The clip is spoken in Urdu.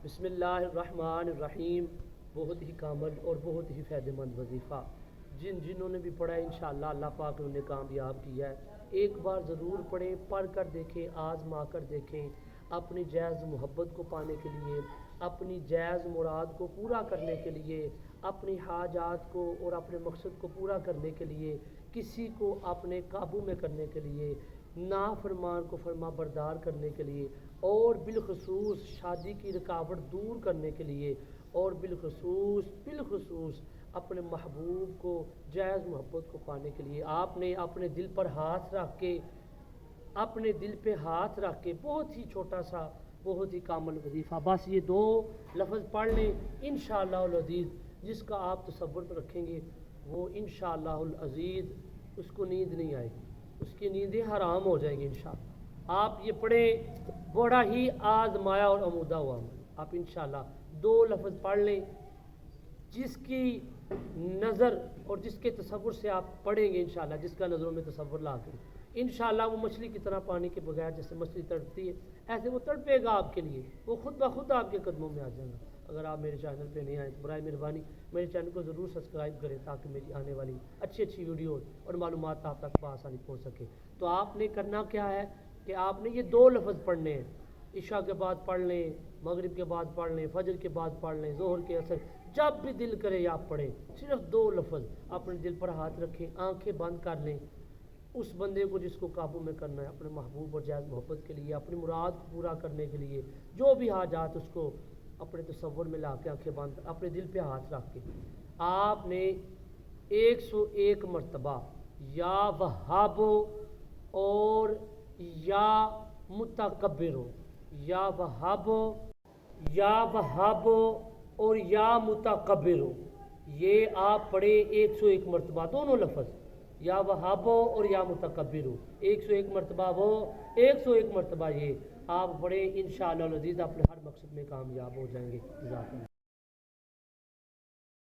بسم اللہ الرحمن الرحیم۔ بہت ہی کامل اور بہت ہی فائدہ مند وظیفہ جنہوں نے بھی پڑھا ہے انشاءاللہ اللہ پاک نے انہیں کامیاب کیا ہے۔ ایک بار ضرور پڑھیں، پڑھ کر دیکھیں، آزما کر دیکھیں، اپنی جائز محبت کو پانے کے لیے، اپنی جائز مراد کو پورا کرنے کے لیے، اپنی حاجات کو اور اپنے مقصد کو پورا کرنے کے لیے، کسی کو اپنے قابو میں کرنے کے لیے، نافرمان کو فرما بردار کرنے کے لیے، اور بالخصوص شادی کی رکاوٹ دور کرنے کے لیے، اور بالخصوص اپنے محبوب کو جائز محبت کو پانے کے لیے آپ نے اپنے دل پر ہاتھ رکھ کے، اپنے دل پہ ہاتھ رکھ کے، بہت ہی چھوٹا سا بہت ہی کامل وظیفہ، بس یہ 2 لفظ پڑھ لیں انشاءاللہ العزیز۔ جس کا آپ تصور میں رکھیں گے وہ انشاءاللہ العزیز اس کو نیند نہیں آئے گی، اس کی نیندیں حرام ہو جائیں گی انشاءاللہ۔ آپ یہ پڑھیں، بڑا ہی آزمایا اور آمودہ ہوا عمل۔ آپ انشاءاللہ 2 لفظ پڑھ لیں، جس کی نظر اور جس کے تصور سے آپ پڑھیں گے انشاءاللہ، جس کا نظروں میں تصور لا کر انشاءاللہ وہ مچھلی کی طرح پانی کے بغیر جیسے مچھلی تڑپتی ہے ایسے وہ تڑپے گا آپ کے لیے، وہ خود بخود آپ کے قدموں میں آ جائے گا۔ اگر آپ میرے چینل پہ نہیں آئیں تو برائے مہربانی میرے چینل کو ضرور سبسکرائب کریں تاکہ میری آنے والی اچھی ویڈیوز اور معلومات آپ تک بآسانی پہنچ سکے۔ تو آپ نے کرنا کیا ہے کہ آپ نے یہ 2 لفظ پڑھنے ہیں، عشاء کے بعد پڑھ لیں، مغرب کے بعد پڑھ لیں، فجر کے بعد پڑھ لیں، ظہر کے اثر، جب بھی دل کرے آپ پڑھیں، صرف 2 لفظ اپنے دل پر ہاتھ رکھیں، آنکھیں بند کر لیں، اس بندے کو جس کو قابو میں کرنا ہے اپنے محبوب اور جائز محبت کے لیے، اپنی مراد کو پورا کرنے کے لیے، جو بھی حاجات اس کو اپنے تصور میں لا کے آنکھیں بند اپنے دل پہ ہاتھ رکھ کے آپ نے 101 مرتبہ یا وہابو اور یا متکبرو، یا وہابو اور یا متکبرو، یہ آپ پڑھیں 101 مرتبہ، دونوں لفظ یا وہابو اور یا متکبرو، 101 مرتبہ وہ، 101 مرتبہ یہ آپ پڑھیں، انشاءاللہ العزیز اپنے ہر مقصد میں کامیاب ہو جائیں گے۔ جزاک اللہ۔